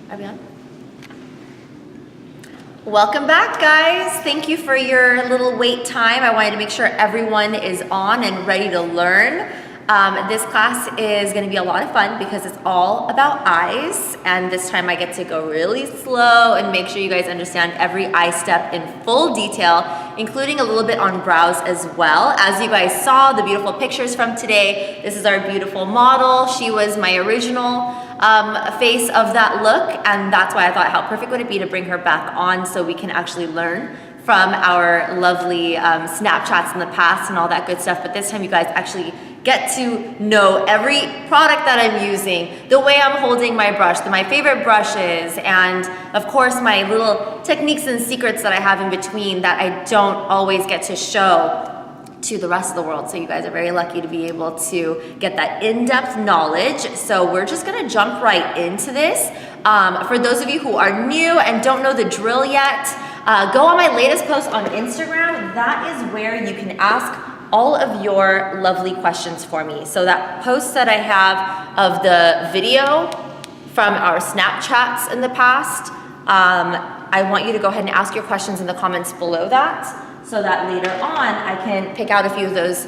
Are we on? Welcome back, guys. Thank you for your little wait time. I wanted to make sure everyone is on and ready to learn. This class is going to be a lot of fun because it's all about eyes, and this time I get to go really slow and make sure you guys understand every eye step in full detail, including a little bit on brows as well. As you guys saw, the beautiful pictures from today, this is our beautiful model. She was my original face of that look, and that's why I thought how perfect would it be to bring her back on so we can actually learn from our lovely Snapchats in the past and all that good stuff. But this time you guys actually get to know every product that I'm using, the way I'm holding my brush, my favorite brushes, and of course my little techniques and secrets that I have in between that I don't always get to show to the rest of the world. So you guys are very lucky to be able to get that in-depth knowledge. So we're just gonna jump right into this. For those of you who are new and don't know the drill yet, go on my latest post on Instagram. That is where you can ask all of your lovely questions for me. So that post that I have of the video from our Snapchats in the past, I want you to go ahead and ask your questions in the comments below that, so that later on I can pick out a few of those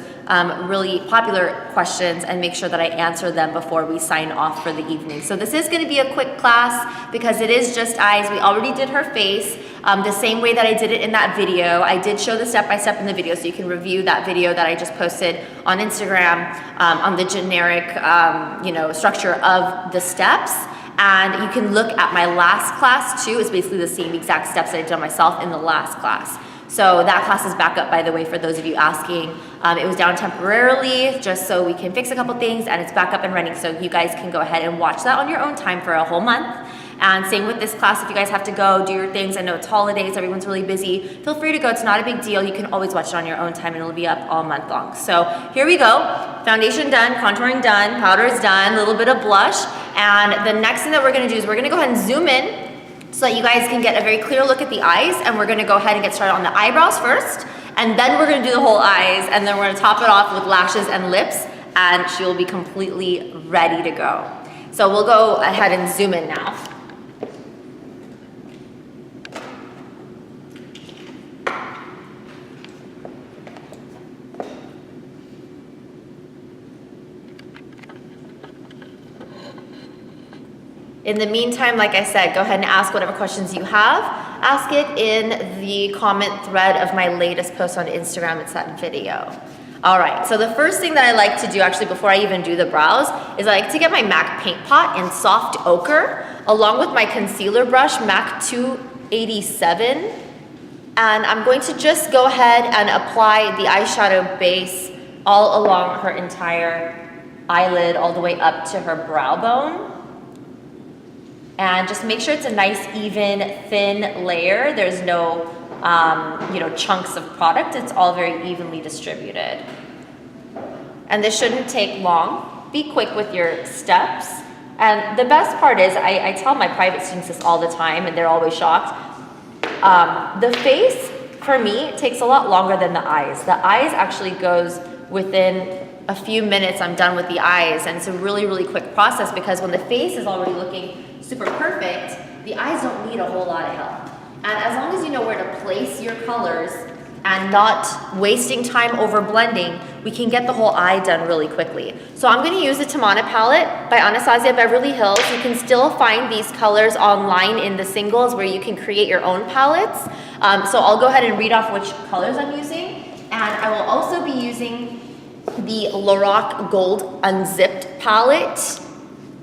really popular questions and make sure that I answer them before we sign off for the evening. So this is going to be a quick class because it is just eyes. We already did her face the same way that I did it in that video. I did show the step-by-step in the video, so you can review that video that I just posted on Instagram on the generic structure of the steps. And you can look at my last class too. It's basically the same exact steps that I did myself in the last class. So that class is back up, by the way, for those of you asking. It was down temporarily just so we can fix a couple things, and it's back up and running, so you guys can go ahead and watch that on your own time for a whole month. And same with this class, if you guys have to go do your things, I know it's holidays, everyone's really busy, feel free to go, it's not a big deal. You can always watch it on your own time and it'll be up all month long. So here we go, foundation done, contouring done, powder is done, a little bit of blush. And the next thing that we're gonna do is we're gonna go ahead and zoom in so that you guys can get a very clear look at the eyes, and we're gonna go ahead and get started on the eyebrows first, and then we're gonna do the whole eyes, and then we're gonna top it off with lashes and lips, and she will be completely ready to go. So we'll go ahead and zoom in now. In the meantime, like I said, go ahead and ask whatever questions you have. Ask it in the comment thread of my latest post on Instagram. It's that video. All right, so the first thing that I like to do actually before I even do the brows is I like to get my MAC paint pot in soft ochre along with my concealer brush, MAC 287. And I'm going to just go ahead and apply the eyeshadow base all along her entire eyelid, all the way up to her brow bone. And just make sure it's a nice, even, thin layer. There's no, chunks of product. It's all very evenly distributed. And this shouldn't take long. Be quick with your steps. And the best part is, I tell my private students this all the time, and they're always shocked. The face, for me, takes a lot longer than the eyes. The eyes actually goes within a few minutes. I'm done with the eyes, and it's a really, really quick process because when the face is already looking super perfect, the eyes don't need a whole lot of help. And as long as you know where to place your colors and not wasting time over blending, we can get the whole eye done really quickly. So I'm gonna use the Tamana palette by Anastasia Beverly Hills. You can still find these colors online in the singles where you can create your own palettes. So I'll go ahead and read off which colors I'm using. And I will also be using the Lorac Gold Unzipped palette,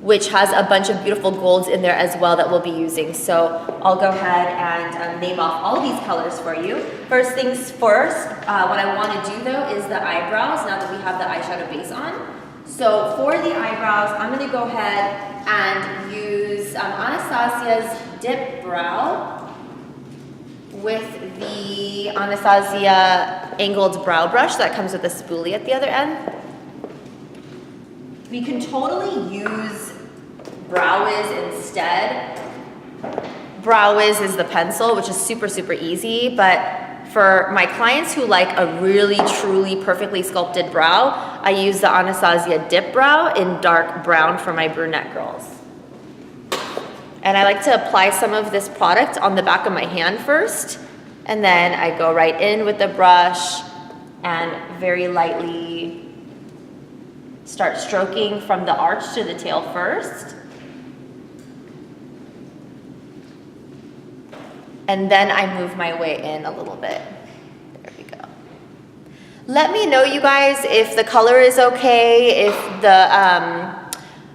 which has a bunch of beautiful golds in there as well that we'll be using. So I'll go ahead and name off all these colors for you. First things first, what I want to do though is the eyebrows now that we have the eyeshadow base on. So for the eyebrows, I'm going to go ahead and use Anastasia's Dip Brow with the Anastasia Angled Brow Brush that comes with a spoolie at the other end. We can totally use Brow Wiz instead. Brow Wiz is the pencil, which is super, super easy, but for my clients who like a really, truly, perfectly sculpted brow, I use the Anastasia Dip Brow in dark brown for my brunette girls. And I like to apply some of this product on the back of my hand first, and then I go right in with the brush and very lightly start stroking from the arch to the tail first. And then I move my way in a little bit. There we go. Let me know, you guys, if the color is okay, if the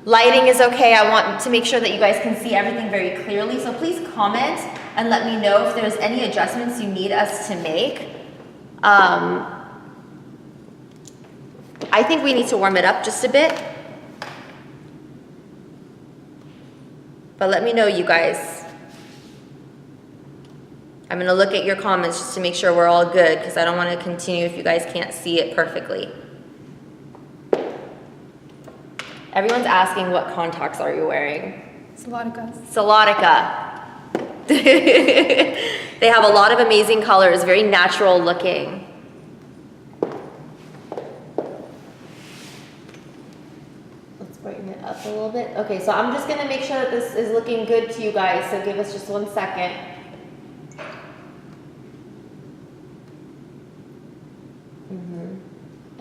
lighting is okay. I want to make sure that you guys can see everything very clearly. So please comment and let me know if there's any adjustments you need us to make. I think we need to warm it up just a bit. But let me know, you guys. I'm gonna look at your comments just to make sure we're all good, because I don't want to continue if you guys can't see it perfectly. Everyone's asking, what contacts are you wearing? Salotica. Salotica. They have a lot of amazing colors, very natural looking. Let's brighten it up a little bit. Okay, so I'm just gonna make sure that this is looking good to you guys, so give us just 1 second.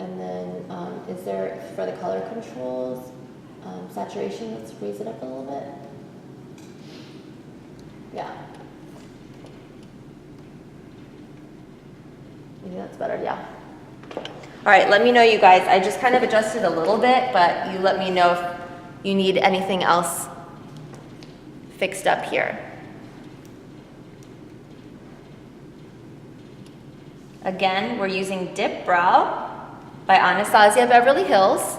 And then, is there, for the color controls, saturation, let's raise it up a little bit. Yeah. Maybe that's better, yeah. All right, let me know, you guys. I just kind of adjusted a little bit, but you let me know if you need anything else fixed up here. Again, we're using Dip Brow by Anastasia Beverly Hills.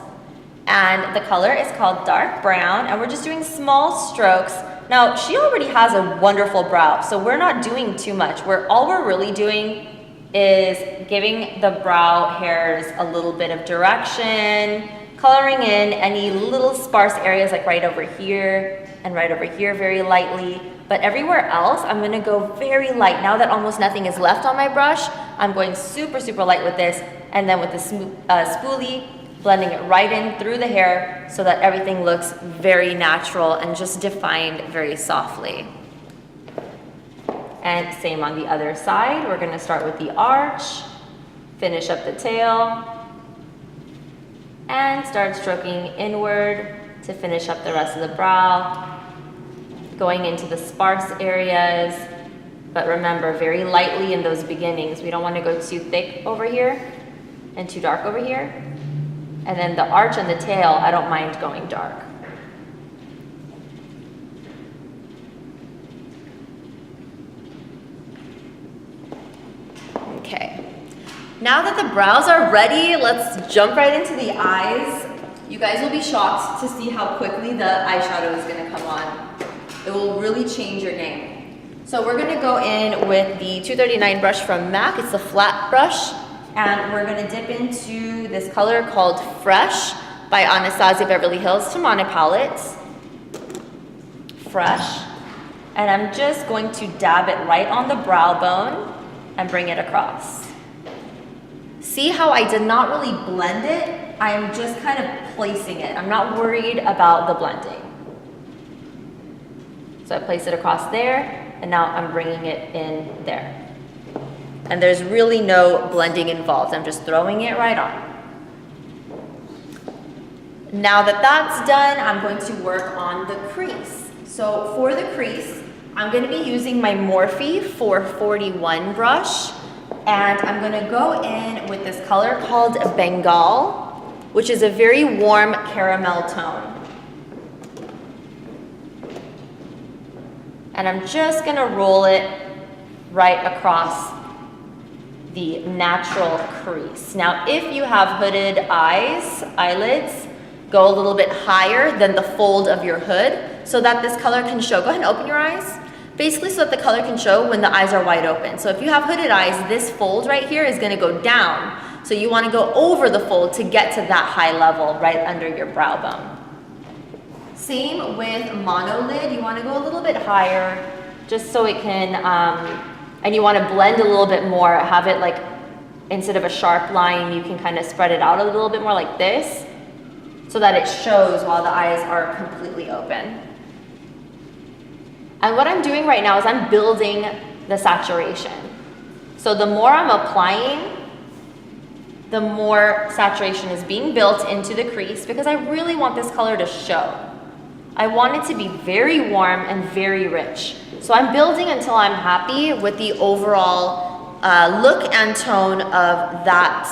And the color is called Dark Brown, and we're just doing small strokes. Now, she already has a wonderful brow, so we're not doing too much. All we're really doing is giving the brow hairs a little bit of direction, coloring in any little sparse areas like right over here and right over here very lightly. But everywhere else, I'm gonna go very light. Now that almost nothing is left on my brush, I'm going super, super light with this, and then with the spoolie, blending it right in through the hair so that everything looks very natural and just defined very softly. And same on the other side. We're gonna start with the arch, finish up the tail, and start stroking inward to finish up the rest of the brow, going into the sparse areas. But remember, very lightly in those beginnings. We don't want to go too thick over here and too dark over here. And then the arch and the tail, I don't mind going dark. Okay. Now that the brows are ready, let's jump right into the eyes. You guys will be shocked to see how quickly the eyeshadow is going to come on. It will really change your game. So we're going to go in with the 239 brush from MAC. It's a flat brush. And we're gonna dip into this color called Fresh by Anastasia Beverly Hills Tamana palette. Fresh. And I'm just going to dab it right on the brow bone and bring it across. See how I did not really blend it? I am just kind of placing it. I'm not worried about the blending. So I place it across there, and now I'm bringing it in there. And there's really no blending involved. I'm just throwing it right on. Now that that's done, I'm going to work on the crease. So for the crease, I'm going to be using my Morphe 441 brush. And I'm going to go in with this color called Bengal, which is a very warm caramel tone. And I'm just going to roll it right across the natural crease. Now, if you have hooded eyelids, go a little bit higher than the fold of your hood so that this color can show. Go ahead and open your eyes. Basically so that the color can show when the eyes are wide open. So if you have hooded eyes, this fold right here is gonna go down. So you wanna go over the fold to get to that high level right under your brow bone. Same with monolid, you wanna go a little bit higher just so it can, and you wanna blend a little bit more, have it like, instead of a sharp line, you can kind of spread it out a little bit more like this so that it shows while the eyes are completely open. And what I'm doing right now is I'm building the saturation. So the more I'm applying, the more saturation is being built into the crease because I really want this color to show. I want it to be very warm and very rich. So I'm building until I'm happy with the overall look and tone of that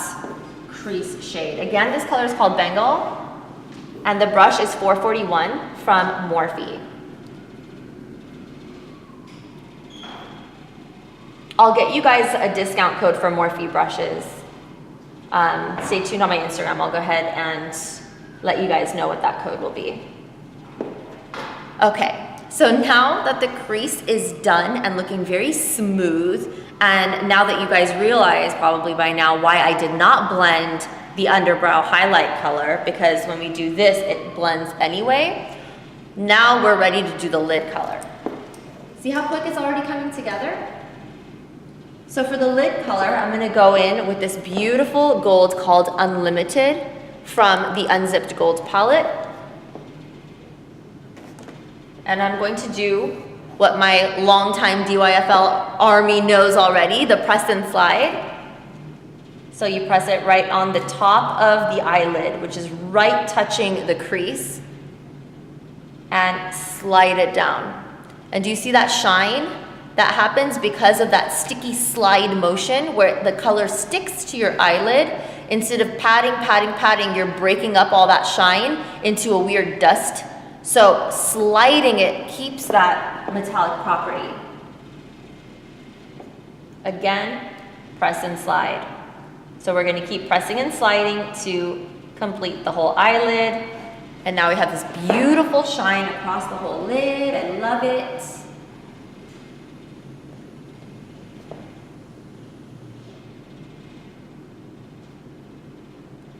crease shade. Again, this color is called Bengal, and the brush is 441 from Morphe. I'll get you guys a discount code for Morphe brushes. Stay tuned on my Instagram. I'll go ahead and let you guys know what that code will be. Okay, so now that the crease is done and looking very smooth, and now that you guys realize probably by now why I did not blend the underbrow highlight color, because when we do this, it blends anyway. Now we're ready to do the lid color. See how quick it's already coming together? So for the lid color, I'm gonna go in with this beautiful gold called Unlimited from the Unzipped Gold palette. And I'm going to do what my longtime DYFL army knows already, the press and slide. So you press it right on the top of the eyelid, which is right touching the crease, and slide it down. And do you see that shine? That happens because of that sticky slide motion where the color sticks to your eyelid. Instead of patting, you're breaking up all that shine into a weird dust. So sliding it keeps that metallic property. Again, press and slide. So we're gonna keep pressing and sliding to complete the whole eyelid. And now we have this beautiful shine across the whole lid. I love it.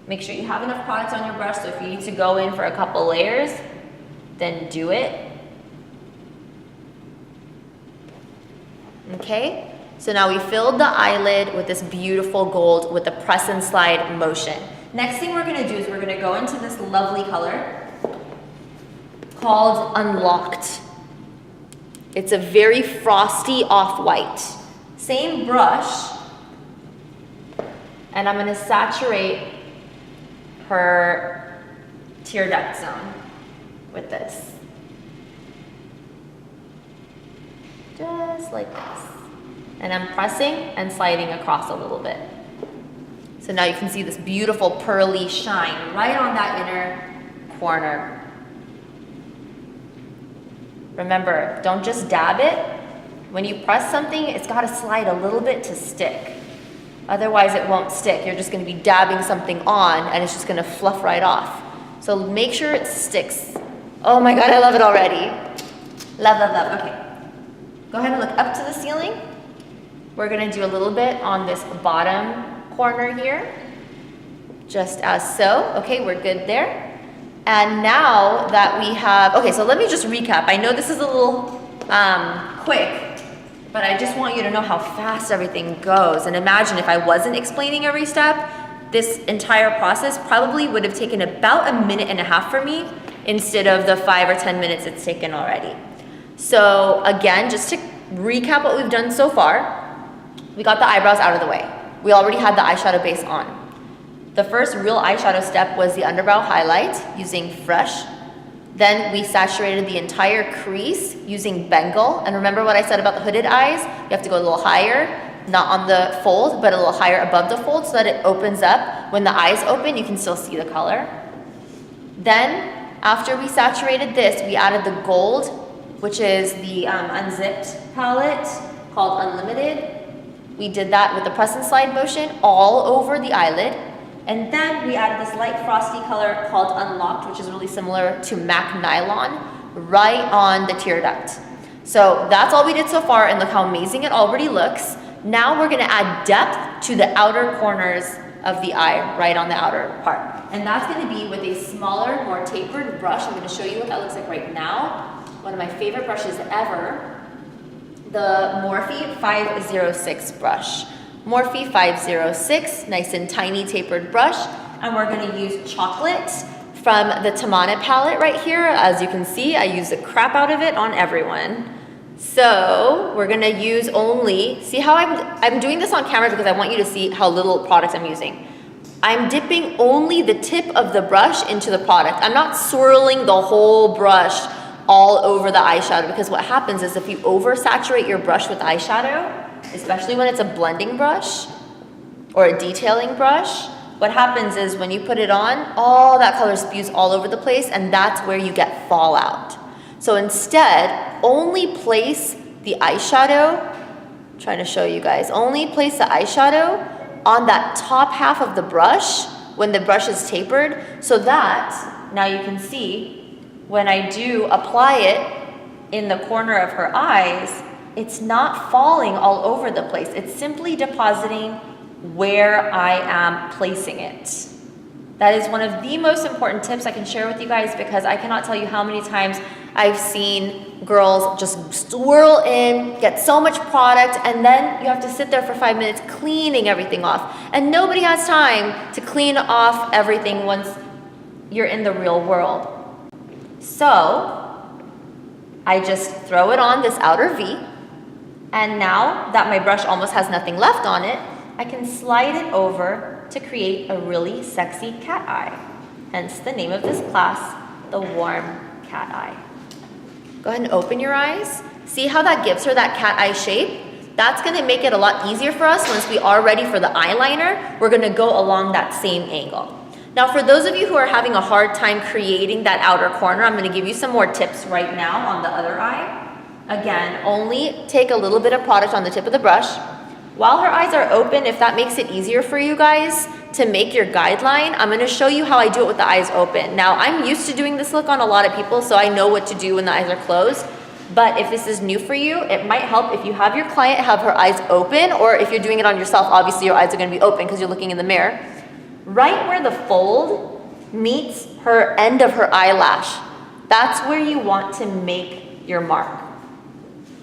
Make sure you have enough product on your brush, so if you need to go in for a couple layers, then do it. Okay, so now we filled the eyelid with this beautiful gold with the press and slide motion. Next thing we're gonna do is we're gonna go into this lovely color called Unlocked. It's a very frosty off-white. Same brush, and I'm gonna saturate her tear duct zone with this. Just like this. And I'm pressing and sliding across a little bit. So now you can see this beautiful pearly shine right on that inner corner. Remember, don't just dab it. When you press something, it's gotta slide a little bit to stick. Otherwise it won't stick. You're just gonna be dabbing something on and it's just gonna fluff right off. So make sure it sticks. Oh my God, I love it already. Love, love, love, okay. Go ahead and look up to the ceiling. We're gonna do a little bit on this bottom corner here, just as so. Okay, we're good there. And now that we have, okay, so let me just recap. I know this is a little quick, but I just want you to know how fast everything goes. And imagine if I wasn't explaining every step, this entire process probably would have taken about 1.5 minutes for me instead of the 5 or 10 minutes it's taken already. So again, just to recap what we've done so far, we got the eyebrows out of the way. We already had the eyeshadow base on. The first real eyeshadow step was the underbrow highlight using Fresh. Then we saturated the entire crease using Bengal. And remember what I said about the hooded eyes? You have to go a little higher, not on the fold, but a little higher above the fold so that it opens up. When the eyes open, you can still see the color. Then, after we saturated this, we added the gold, which is the Unzipped palette called Unlimited. We did that with the press and slide motion all over the eyelid. And then we added this light frosty color called Unlocked, which is really similar to MAC Nylon, right on the tear duct. So that's all we did so far, and look how amazing it already looks. Now we're gonna add depth to the outer corners of the eye, right on the outer part. And that's gonna be with a smaller, more tapered brush. I'm gonna show you what that looks like right now. One of my favorite brushes ever, the Morphe 506 brush. Morphe 506, nice and tiny tapered brush. And we're gonna use Chocolate from the Tamana palette right here. As you can see, I use the crap out of it on everyone. So we're gonna use only, see how I'm doing this on camera because I want you to see how little product I'm using. I'm dipping only the tip of the brush into the product. I'm not swirling the whole brush all over the eyeshadow, because what happens is if you oversaturate your brush with eyeshadow, especially when it's a blending brush or a detailing brush, what happens is when you put it on, all that color spews all over the place, and that's where you get fallout. So instead, only place the eyeshadow, I'm trying to show you guys, only place the eyeshadow on that top half of the brush when the brush is tapered, so that, now you can see, when I do apply it in the corner of her eyes, it's not falling all over the place. It's simply depositing where I am placing it. That is one of the most important tips I can share with you guys, because I cannot tell you how many times I've seen girls just swirl in, get so much product, and then you have to sit there for 5 minutes cleaning everything off. And nobody has time to clean off everything once you're in the real world. So I just throw it on this outer V, and now that my brush almost has nothing left on it, I can slide it over to create a really sexy cat eye. Hence the name of this class, the warm cat eye. Go ahead and open your eyes. See how that gives her that cat eye shape? That's gonna make it a lot easier for us once we are ready for the eyeliner. We're gonna go along that same angle. Now for those of you who are having a hard time creating that outer corner, I'm gonna give you some more tips right now on the other eye. Again, only take a little bit of product on the tip of the brush. While her eyes are open, if that makes it easier for you guys to make your guideline, I'm gonna show you how I do it with the eyes open. Now, I'm used to doing this look on a lot of people, so I know what to do when the eyes are closed. But if this is new for you, it might help if you have your client have her eyes open, or if you're doing it on yourself, obviously your eyes are gonna be open because you're looking in the mirror. Right where the fold meets her end of her eyelash, that's where you want to make your mark.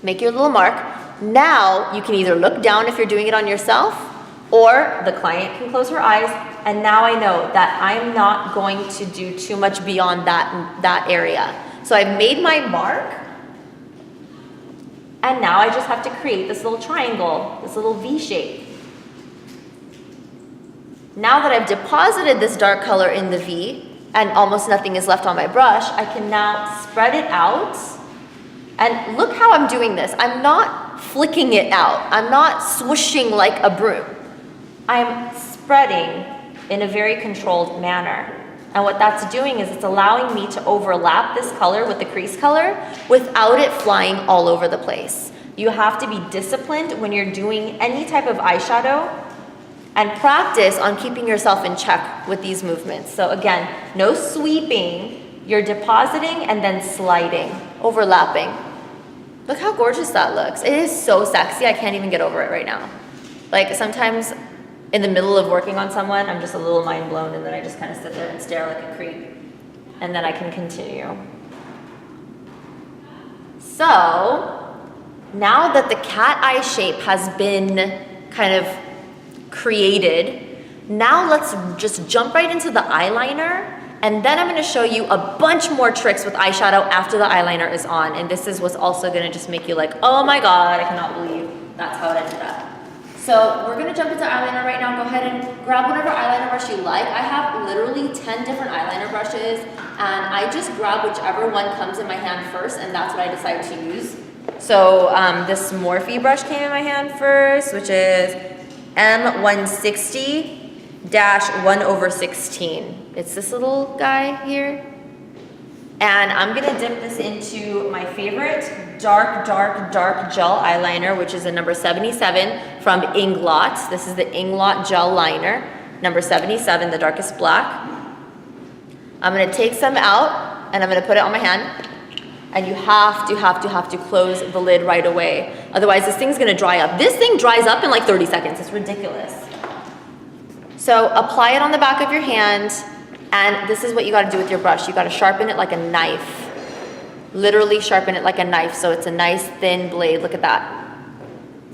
Make your little mark. Now you can either look down if you're doing it on yourself, or the client can close her eyes, and now I know that I'm not going to do too much beyond that area. So I've made my mark, and now I just have to create this little triangle, this little V shape. Now that I've deposited this dark color in the V, and almost nothing is left on my brush, I can now spread it out. And look how I'm doing this. I'm not flicking it out. I'm not swooshing like a broom. I'm spreading in a very controlled manner. And what that's doing is it's allowing me to overlap this color with the crease color without it flying all over the place. You have to be disciplined when you're doing any type of eyeshadow and practice on keeping yourself in check with these movements. So again, no sweeping. You're depositing and then sliding, overlapping. Look how gorgeous that looks. It is so sexy. I can't even get over it right now. Like sometimes in the middle of working on someone, I'm just a little mind blown, and then I just kind of sit there and stare like a creep, and then I can continue. So now that the cat eye shape has been kind of created, now let's just jump right into the eyeliner. And then I'm gonna show you a bunch more tricks with eyeshadow after the eyeliner is on. And this is what's also gonna just make you like, oh my God, I cannot believe that's how it ended up. So we're gonna jump into eyeliner right now. Go ahead and grab whatever eyeliner brush you like. I have literally 10 different eyeliner brushes, and I just grab whichever one comes in my hand first, and that's what I decide to use. So this Morphe brush came in my hand first, which is M160-1/16. It's this little guy here. And I'm gonna dip this into my favorite dark gel eyeliner, which is a number 77 from Inglot. This is the Inglot gel liner, number 77, the darkest black. I'm gonna take some out and I'm gonna put it on my hand. And you have to close the lid right away. Otherwise this thing's gonna dry up. This thing dries up in like 30 seconds, it's ridiculous. So apply it on the back of your hand, and this is what you gotta do with your brush. You gotta sharpen it like a knife. Literally sharpen it like a knife so it's a nice thin blade. Look at that.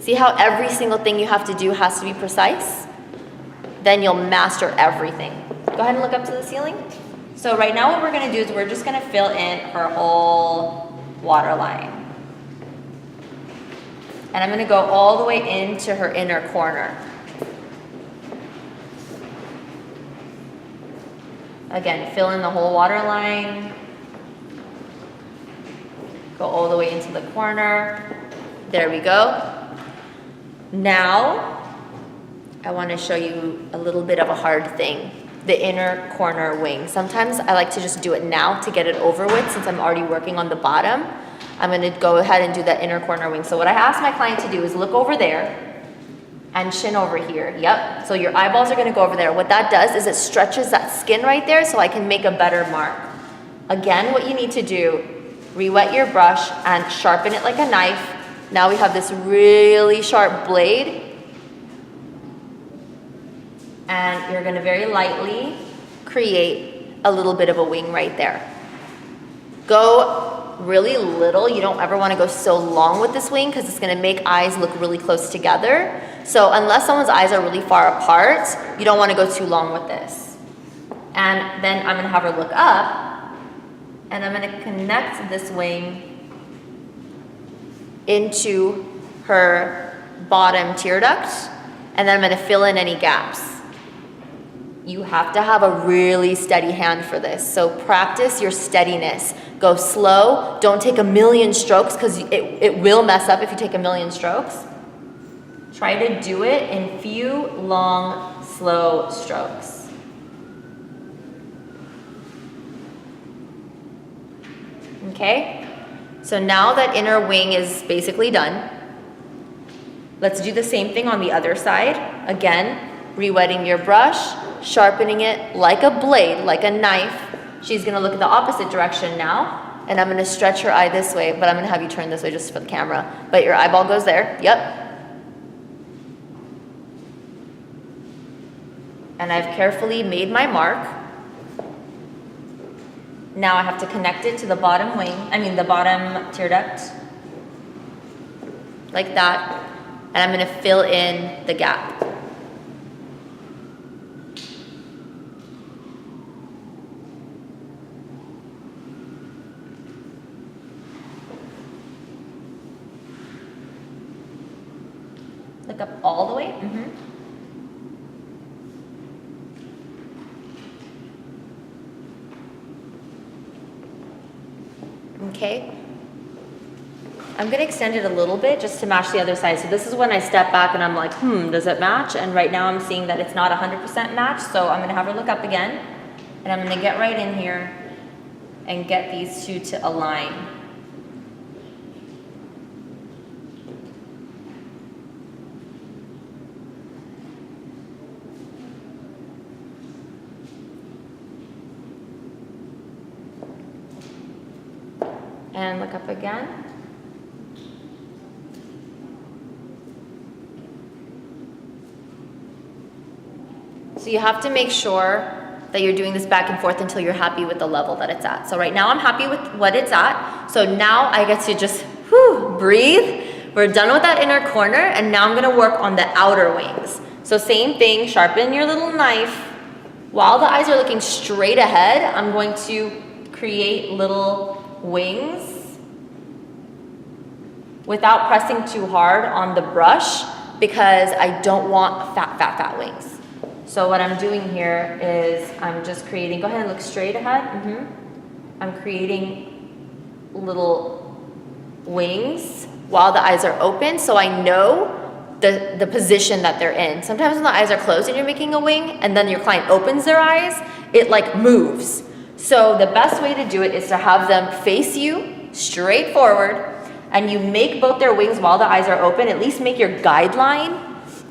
See how every single thing you have to do has to be precise? Then you'll master everything. Go ahead and look up to the ceiling. So right now what we're gonna do is we're just gonna fill in her whole waterline. And I'm gonna go all the way into her inner corner. Again, fill in the whole waterline. Go all the way into the corner. There we go. Now, I want to show you a little bit of a hard thing. The inner corner wing. Sometimes I like to just do it now to get it over with since I'm already working on the bottom. I'm going to go ahead and do that inner corner wing. So what I ask my client to do is look over there and chin over here. Yep. So your eyeballs are going to go over there. What that does is it stretches that skin right there so I can make a better mark. Again, what you need to do, re-wet your brush and sharpen it like a knife. Now we have this really sharp blade. And you're going to very lightly create a little bit of a wing right there. Go really little. You don't ever want to go so long with this wing because it's going to make eyes look really close together. So unless someone's eyes are really far apart, you don't want to go too long with this. And then I'm going to have her look up, and I'm going to connect this wing into her bottom tear duct, and then I'm going to fill in any gaps. You have to have a really steady hand for this. So practice your steadiness. Go slow. Don't take a million strokes because it will mess up if you take a million strokes. Try to do it in few, long, slow strokes. Okay? So now that inner wing is basically done, let's do the same thing on the other side. Again, re-wetting your brush, sharpening it like a blade, like a knife. She's gonna look in the opposite direction now, and I'm gonna stretch her eye this way, but I'm gonna have you turn this way just for the camera. But your eyeball goes there, yep. And I've carefully made my mark. Now I have to connect it to the bottom wing, the bottom tear duct, like that. And I'm gonna fill in the gap. Look up all the way. Okay. I'm going to extend it a little bit just to match the other side. So this is when I step back and I'm like, does it match? And right now I'm seeing that it's not 100% matched. So I'm going to have her look up again. And I'm going to get right in here and get these two to align. And look up again. So you have to make sure that you're doing this back and forth until you're happy with the level that it's at. So right now I'm happy with what it's at. So now I get to just breathe. We're done with that inner corner, and now I'm gonna work on the outer wings. So same thing, sharpen your little knife. While the eyes are looking straight ahead, I'm going to create little wings without pressing too hard on the brush because I don't want fat wings. So what I'm doing here is I'm just creating, go ahead and look straight ahead. I'm creating little wings while the eyes are open so I know the position that they're in. Sometimes when the eyes are closed and you're making a wing and then your client opens their eyes, it like moves. So the best way to do it is to have them face you straight forward, and you make both their wings while the eyes are open. At least make your guideline,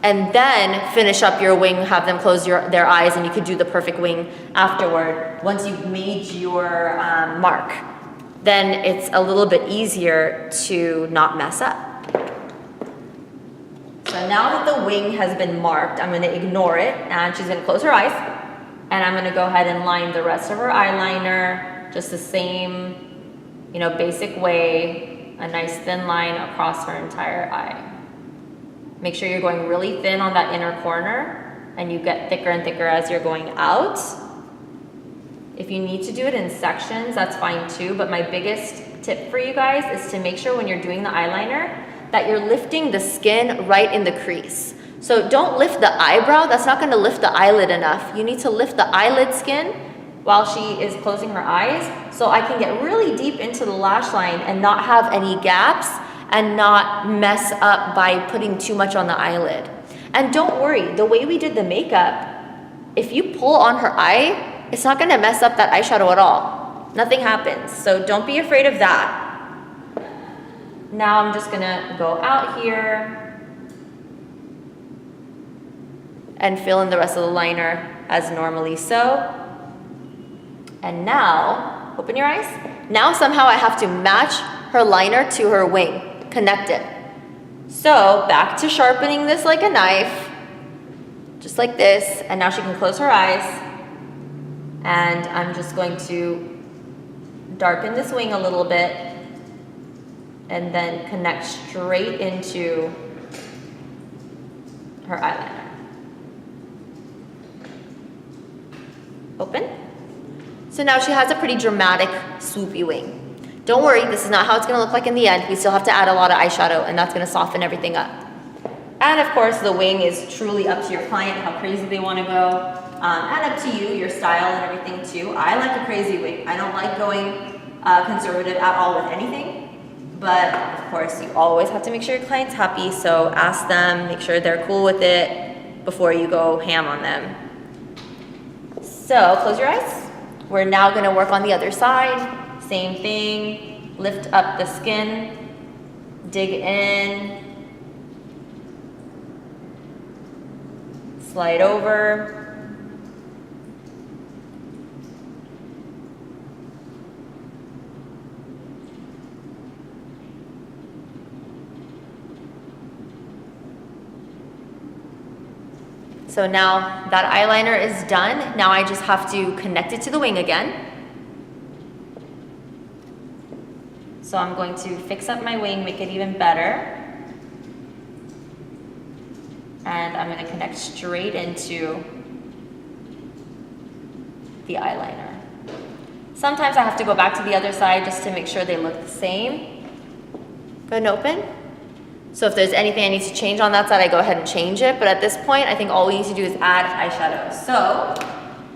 and then finish up your wing, have them close their eyes, and you could do the perfect wing afterward once you've made your mark. Then it's a little bit easier to not mess up. So now that the wing has been marked, I'm going to ignore it, and she's going to close her eyes, and I'm going to go ahead and line the rest of her eyeliner just the same, basic way, a nice thin line across her entire eye. Make sure you're going really thin on that inner corner, and you get thicker and thicker as you're going out. If you need to do it in sections, that's fine too, but my biggest tip for you guys is to make sure when you're doing the eyeliner that you're lifting the skin right in the crease. So don't lift the eyebrow, that's not gonna lift the eyelid enough. You need to lift the eyelid skin while she is closing her eyes, so I can get really deep into the lash line and not have any gaps and not mess up by putting too much on the eyelid. And don't worry, the way we did the makeup, if you pull on her eye, it's not gonna mess up that eyeshadow at all. Nothing happens, so don't be afraid of that. Now I'm just gonna go out here and fill in the rest of the liner as normally so. And now, open your eyes. Now somehow I have to match her liner to her wing, connect it. So back to sharpening this like a knife, just like this, and now she can close her eyes. And I'm just going to darken this wing a little bit and then connect straight into her eyeliner. Open. So now she has a pretty dramatic swoopy wing. Don't worry, this is not how it's gonna look like in the end. We still have to add a lot of eyeshadow and that's gonna soften everything up. And of course, the wing is truly up to your client, how crazy they wanna go, and up to you, your style and everything too. I like a crazy wing. I don't like going conservative at all with anything, but of course, you always have to make sure your client's happy, so ask them, make sure they're cool with it before you go ham on them. So, close your eyes. We're now gonna work on the other side. Same thing, lift up the skin, dig in, slide over. So now that eyeliner is done. Now I just have to connect it to the wing again. So I'm going to fix up my wing, make it even better. And I'm going to connect straight into the eyeliner. Sometimes I have to go back to the other side just to make sure they look the same. Go ahead and open. So if there's anything I need to change on that side, I go ahead and change it. But at this point, I think all we need to do is add eyeshadow. So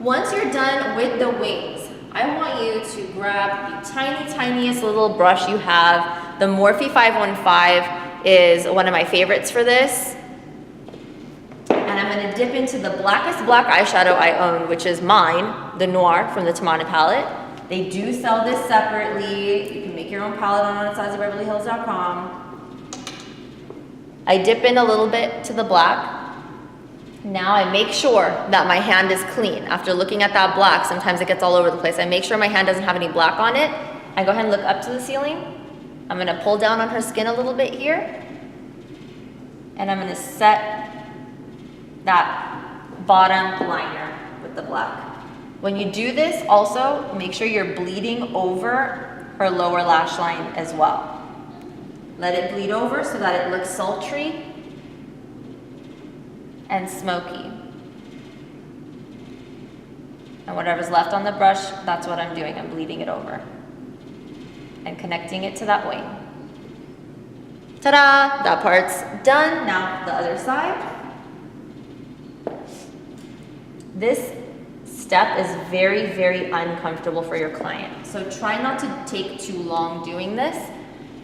once you're done with the wings, I want you to grab the tiniest little brush you have. The Morphe 515 is one of my favorites for this. And I'm gonna dip into the blackest black eyeshadow I own, which is mine, the Noir from the Tamana palette. They do sell this separately. You can make your own palette on SizeOfBeverlyHills.com. I dip in a little bit to the black. Now I make sure that my hand is clean. After looking at that black, sometimes it gets all over the place. I make sure my hand doesn't have any black on it. I go ahead and look up to the ceiling. I'm gonna pull down on her skin a little bit here. And I'm gonna set that bottom liner with the black. When you do this, also make sure you're bleeding over her lower lash line as well. Let it bleed over so that it looks sultry and smoky. And whatever's left on the brush, that's what I'm doing. I'm bleeding it over and connecting it to that wing. Ta-da! That part's done. Now the other side. This step is very uncomfortable for your client. So try not to take too long doing this,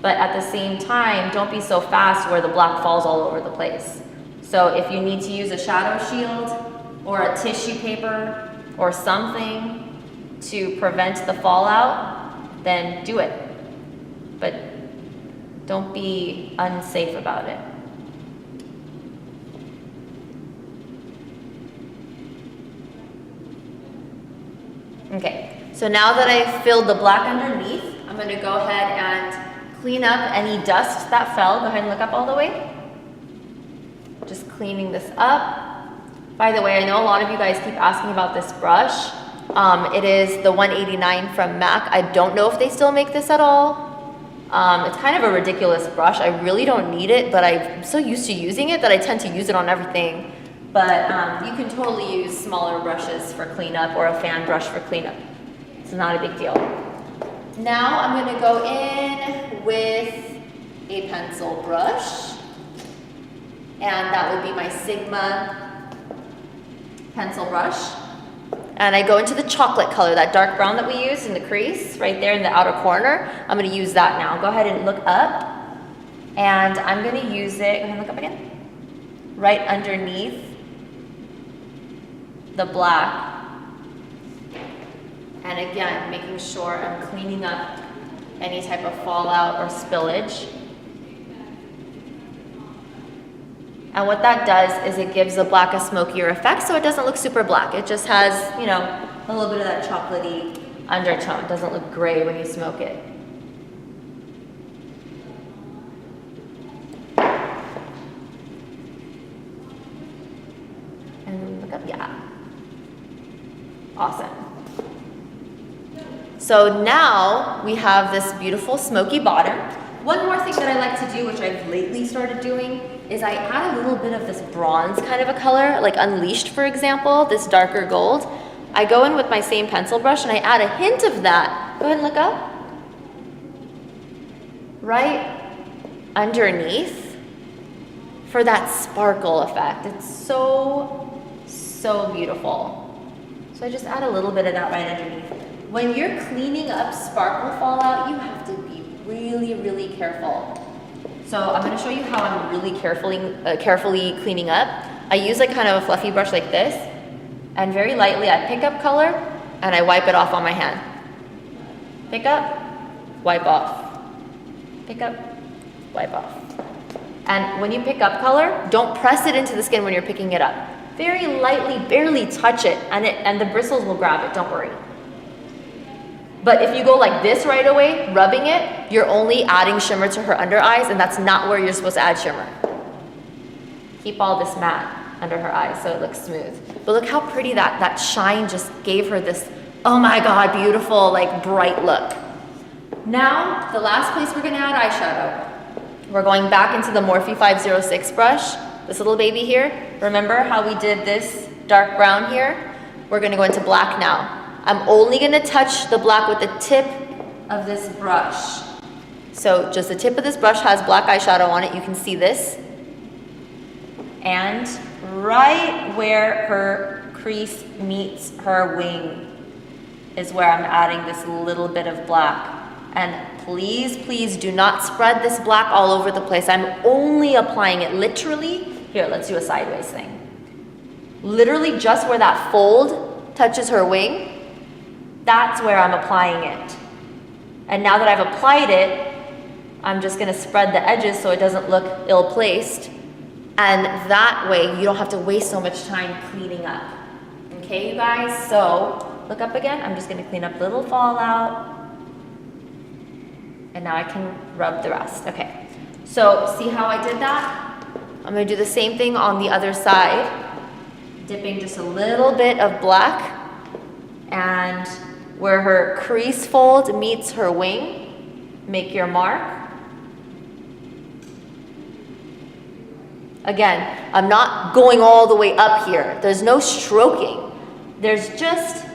but at the same time, don't be so fast where the black falls all over the place. So if you need to use a shadow shield or a tissue paper or something to prevent the fallout, then do it. But don't be unsafe about it. Okay, so now that I've filled the black underneath, I'm gonna go ahead and clean up any dust that fell. Go ahead and look up all the way. Just cleaning this up. By the way, I know a lot of you guys keep asking about this brush. It is the 189 from MAC. I don't know if they still make this at all. It's kind of a ridiculous brush. I really don't need it, but I'm so used to using it that I tend to use it on everything. But you can totally use smaller brushes for cleanup or a fan brush for cleanup. It's not a big deal. Now I'm gonna go in with a pencil brush, and that would be my Sigma pencil brush. And I go into the chocolate color, that dark brown that we used in the crease, right there in the outer corner. I'm gonna use that now. Go ahead and look up, and I'm gonna use it, go ahead and look up again, right underneath the black. And again, making sure I'm cleaning up any type of fallout or spillage. And what that does is it gives the black a smokier effect, so it doesn't look super black. It just has, you know, a little bit of that chocolatey undertone. It doesn't look gray when you smoke it. And look up, yeah. Awesome. So now we have this beautiful smoky bottom. One more thing that I like to do, which I've lately started doing, is I add a little bit of this bronze kind of a color, like Unleashed, for example, this darker gold. I go in with my same pencil brush and I add a hint of that. Go ahead and look up. Right underneath for that sparkle effect. It's so, so beautiful. So I just add a little bit of that right underneath. When you're cleaning up sparkle fallout, you have to be really, really careful. So I'm going to show you how I'm really carefully cleaning up. I use like kind of a fluffy brush like this, and very lightly I pick up color and I wipe it off on my hand. Pick up, wipe off. Pick up, wipe off. And when you pick up color, don't press it into the skin when you're picking it up. Very lightly, barely touch it, and the bristles will grab it, don't worry. But if you go like this right away, rubbing it, you're only adding shimmer to her under eyes, and that's not where you're supposed to add shimmer. Keep all this matte under her eyes so it looks smooth. But look how pretty that shine just gave her this, oh my God, beautiful, like bright look. Now, the last place we're gonna add eyeshadow. We're going back into the Morphe 506 brush, this little baby here. Remember how we did this dark brown here? We're gonna go into black now. I'm only gonna touch the black with the tip of this brush. So just the tip of this brush has black eyeshadow on it. You can see this. And right where her crease meets her wing is where I'm adding this little bit of black. And please, please do not spread this black all over the place. I'm only applying it literally. Here, let's do a sideways thing. Literally just where that fold touches her wing, that's where I'm applying it. And now that I've applied it, I'm just gonna spread the edges so it doesn't look ill-placed. And that way, you don't have to waste so much time cleaning up. Okay, you guys? So, look up again. I'm just gonna clean up little fallout. And now I can rub the rest. Okay, so see how I did that? I'm gonna do the same thing on the other side. Dipping just a little bit of black, and where her crease fold meets her wing, make your mark. Again, I'm not going all the way up here. There's no stroking. There's just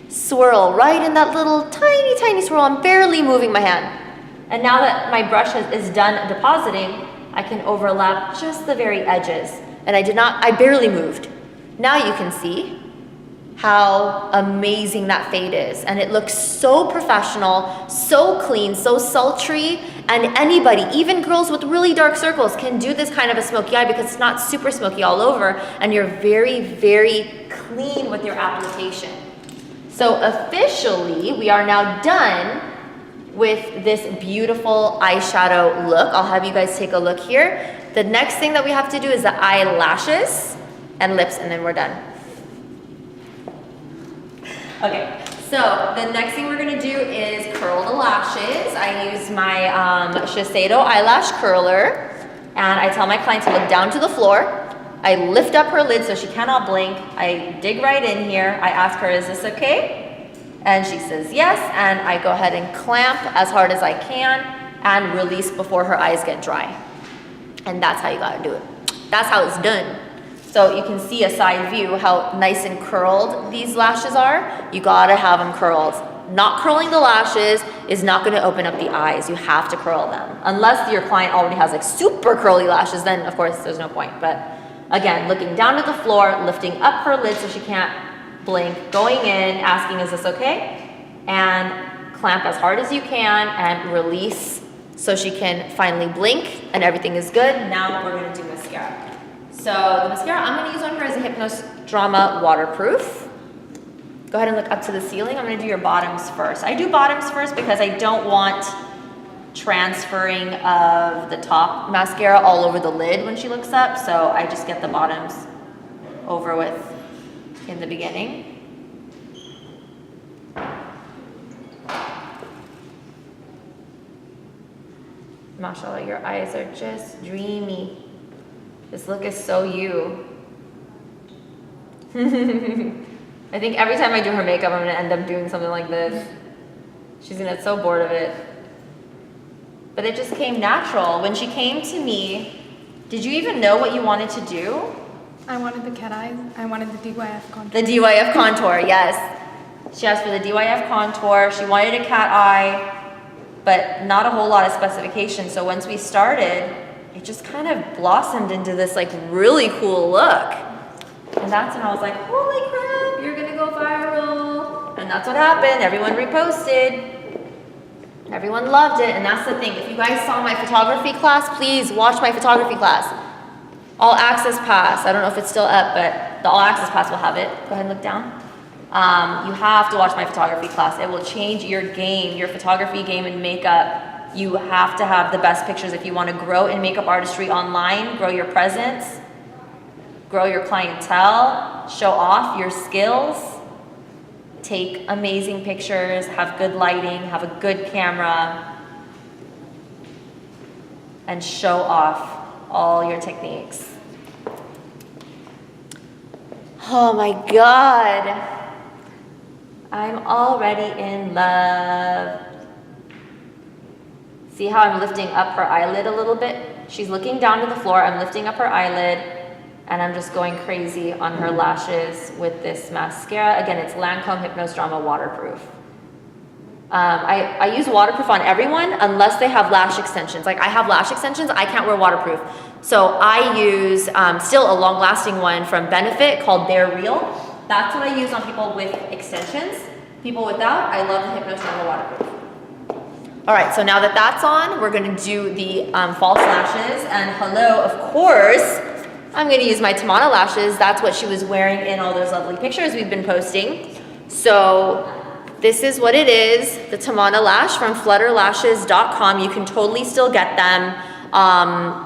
swirl right in that little tiny, tiny swirl. I'm barely moving my hand. And now that my brush is done depositing, I can overlap just the very edges. And I barely moved. Now you can see how amazing that fade is. And it looks so professional, so clean, so sultry. And anybody, even girls with really dark circles, can do this kind of a smoky eye because it's not super smoky all over, and you're very, very clean with your application. So officially, we are now done with this beautiful eyeshadow look. I'll have you guys take a look here. The next thing that we have to do is the eyelashes and lips, and then we're done. Okay, so the next thing we're gonna do is curl the lashes. I use my Shiseido eyelash curler, and I tell my client to look down to the floor. I lift up her lid so she cannot blink. I dig right in here. I ask her, is this okay? And she says yes, and I go ahead and clamp as hard as I can and release before her eyes get dry. And that's how you gotta do it. That's how it's done. So you can see a side view how nice and curled these lashes are. You gotta have them curled. not curling the lashes is not gonna open up the eyes. You have to curl them. Unless your client already has like super curly lashes, then of course there's no point. But again, looking down at the floor, lifting up her lid so she can't blink, going in, asking, is this okay? And clamp as hard as you can and release so she can finally blink and everything is good. Now we're gonna do mascara. So the mascara I'm gonna use on her is a Hypnos Drama Waterproof. Go ahead and look up to the ceiling. I'm gonna do your bottoms first. I do bottoms first because I don't want transferring of the top mascara all over the lid when she looks up. So I just get the bottoms over with in the beginning. Mashallah, your eyes are just dreamy. This look is so you. I think every time I do her makeup, I'm gonna end up doing something like this. She's gonna get so bored of it. But it just came natural. When she came to me, did you even know what you wanted to do? I wanted the cat eyes. I wanted the DYF contour. The DYF contour, yes. She asked for the DYF contour. She wanted a cat eye, but not a whole lot of specification. So once we started, it just kind of blossomed into this like really cool look. And that's when I was like, holy crap, you're gonna go viral. And that's what happened. Everyone reposted. Everyone loved it. And that's the thing. If you guys saw my photography class, please watch my photography class. All Access Pass. I don't know if it's still up, but the All Access Pass will have it. Go ahead and look down. You have to watch my photography class. It will change your game, your photography game and makeup. You have to have the best pictures if you want to grow in makeup artistry online, grow your presence, grow your clientele, show off your skills, take amazing pictures, have good lighting, have a good camera, and show off all your techniques. Oh my God. I'm already in love. See how I'm lifting up her eyelid a little bit? She's looking down to the floor. I'm lifting up her eyelid and I'm just going crazy on her lashes with this mascara. Again, it's Lancome Hypnos Drama Waterproof. I use waterproof on everyone unless they have lash extensions. Like I have lash extensions, I can't wear waterproof. So I use still a long-lasting one from Benefit called Bare Real. That's what I use on people with extensions. People without, I love the Hypnos Drama Waterproof. All right, so now that that's on, we're gonna do the false lashes. And hello, of course, I'm gonna use my Tamana lashes. That's what she was wearing in all those lovely pictures we've been posting. So this is what it is, the Tamana lash from flutterlashes.com. You can totally still get them.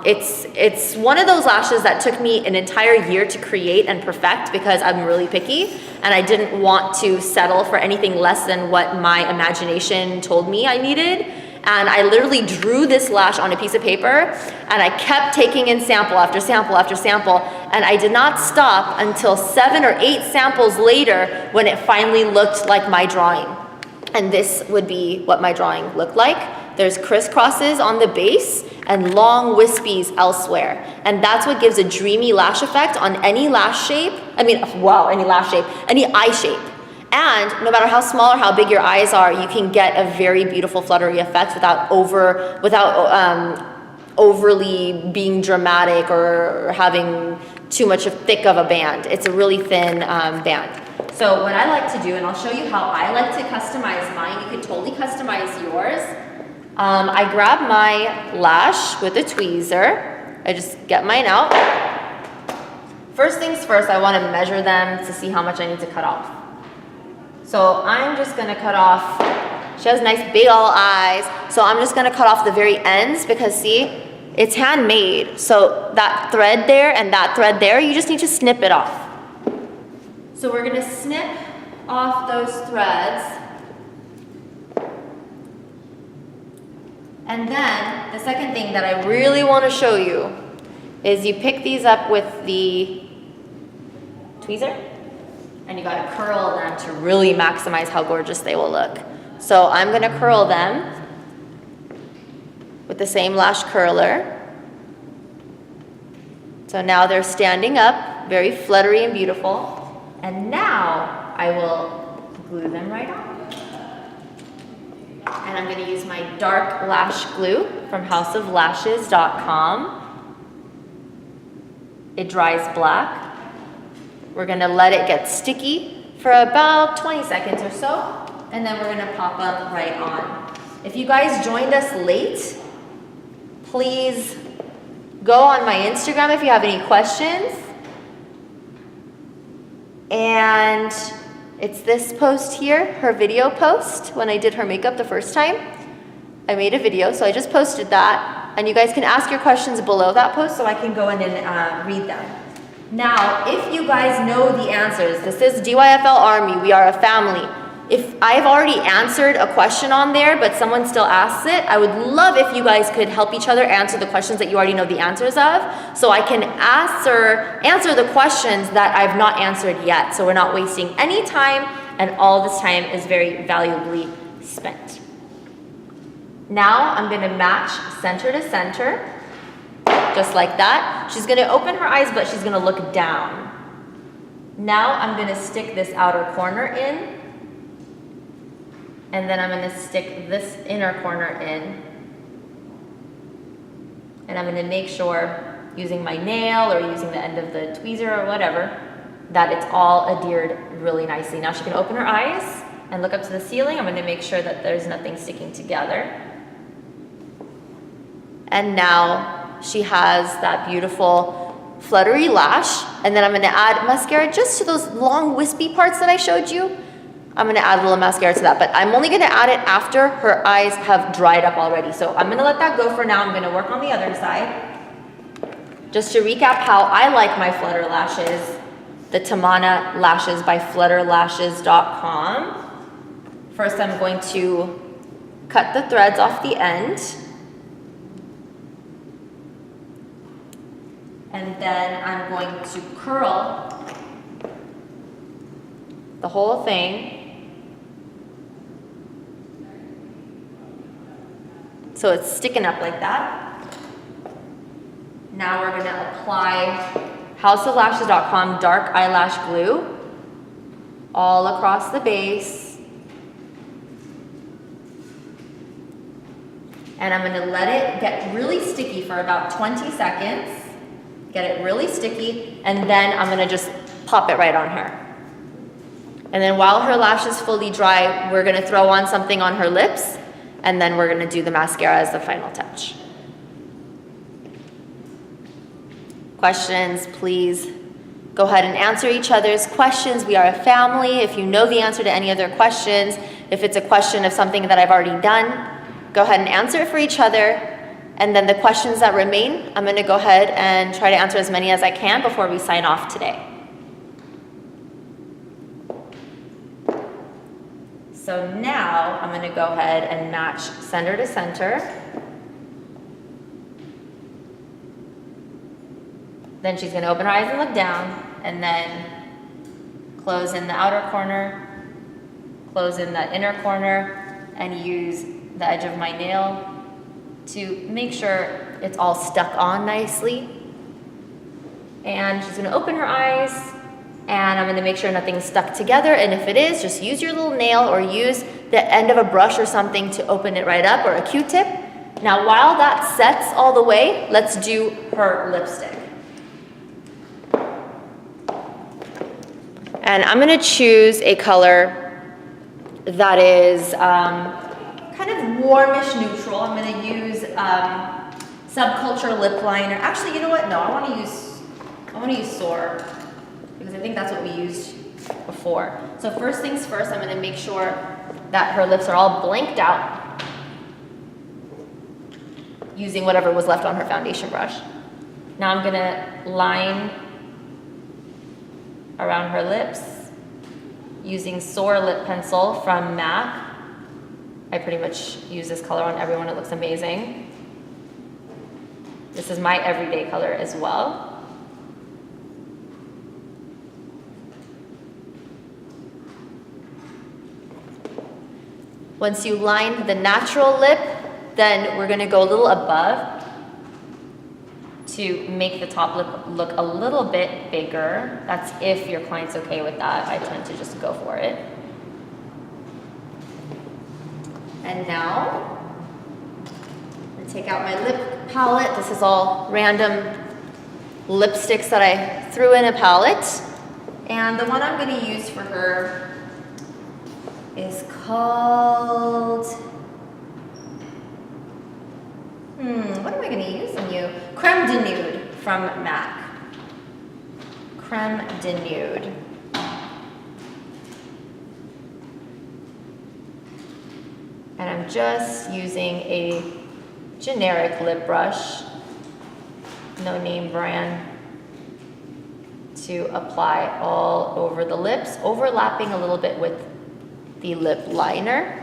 It's one of those lashes that took me an entire year to create and perfect because I'm really picky and I didn't want to settle for anything less than what my imagination told me I needed. And I literally drew this lash on a piece of paper and I kept taking in sample after sample after sample, and I did not stop until 7 or 8 samples later when it finally looked like my drawing. And this would be what my drawing looked like. There's crisscrosses on the base and long wispies elsewhere. And that's what gives a dreamy lash effect on any lash shape. Any lash shape, any eye shape. And no matter how small or how big your eyes are, you can get a very beautiful fluttery effect without overly being dramatic or having too much thick of a band. It's a really thin band. So what I like to do, and I'll show you how I like to customize mine. You can totally customize yours. I grab my lash with a tweezer. I just get mine out. First things first, I want to measure them to see how much I need to cut off. So I'm just gonna cut off, she has nice big old eyes, so I'm just gonna cut off the very ends because see, it's handmade. So that thread there and that thread there, you just need to snip it off. So we're gonna snip off those threads. And then the second thing that I really wanna show you is you pick these up with the tweezer and you gotta curl them to really maximize how gorgeous they will look. So I'm gonna curl them with the same lash curler. So now they're standing up, very fluttery and beautiful. And now I will glue them right on. And I'm gonna use my dark lash glue from houseoflashes.com. It dries black. We're gonna let it get sticky for about 20 seconds or so, and then we're gonna pop them right on. If you guys joined us late, please go on my Instagram if you have any questions. And it's this post here, her video post, when I did her makeup the first time. I made a video, so I just posted that. And you guys can ask your questions below that post so I can go in and read them. Now, if you guys know the answers, this is DYFL Army, we are a family. If I've already answered a question on there, but someone still asks it, I would love if you guys could help each other answer the questions that you already know the answers of, so I can answer the questions that I've not answered yet, so we're not wasting any time, and all this time is very valuably spent. Now I'm gonna match center to center, just like that. She's gonna open her eyes, but she's gonna look down. Now I'm gonna stick this outer corner in, and then I'm gonna stick this inner corner in. And I'm gonna make sure, using my nail or using the end of the tweezer or whatever, that it's all adhered really nicely. Now she can open her eyes and look up to the ceiling. I'm gonna make sure that there's nothing sticking together. And now she has that beautiful fluttery lash. And then I'm gonna add mascara just to those long wispy parts that I showed you. I'm gonna add a little mascara to that, but I'm only gonna add it after her eyes have dried up already. So I'm gonna let that go for now. I'm gonna work on the other side. Just to recap how I like my Flutter lashes, the Tamana lashes by flutterlashes.com. First, I'm going to cut the threads off the end. And then I'm going to curl the whole thing. So it's sticking up like that. Now we're gonna apply houseoflashes.com dark eyelash glue all across the base. And I'm gonna let it get really sticky for about 20 seconds. Get it really sticky, and then I'm gonna just pop it right on her. And then while her lashes fully dry, we're gonna throw on something on her lips, and then we're gonna do the mascara as the final touch. Questions, please go ahead and answer each other's questions. We are a family. If you know the answer to any other questions, if it's a question of something that I've already done, go ahead and answer it for each other. And then the questions that remain, I'm gonna go ahead and try to answer as many as I can before we sign off today. So now I'm gonna go ahead and match center to center. Then she's gonna open her eyes and look down, and then close in the outer corner, close in the inner corner, and use the edge of my nail to make sure it's all stuck on nicely. And she's gonna open her eyes, and I'm gonna make sure nothing's stuck together, and if it is, just use your little nail or use the end of a brush or something to open it right up, or a Q-tip. Now while that sets all the way, let's do her lipstick. And I'm gonna choose a color that is kind of warmish neutral. I'm gonna use Subculture lip liner. Actually, you know what? No, I wanna use Soar, because I think that's what we used before. So first things first, I'm gonna make sure that her lips are all blanked out using whatever was left on her foundation brush. Now I'm gonna line around her lips using Soar lip pencil from MAC. I pretty much use this color on everyone. It looks amazing. This is my everyday color as well. Once you line the natural lip, then we're gonna go a little above to make the top lip look a little bit bigger. That's if your client's okay with that. I tend to just go for it. And now, I'm gonna take out my lip palette. This is all random lipsticks that I threw in a palette. And the one I'm gonna use for her is called, what am I gonna use on you? Creme de Nude from MAC. Creme de Nude. And I'm just using a generic lip brush, no name brand, to apply all over the lips, overlapping a little bit with the lip liner.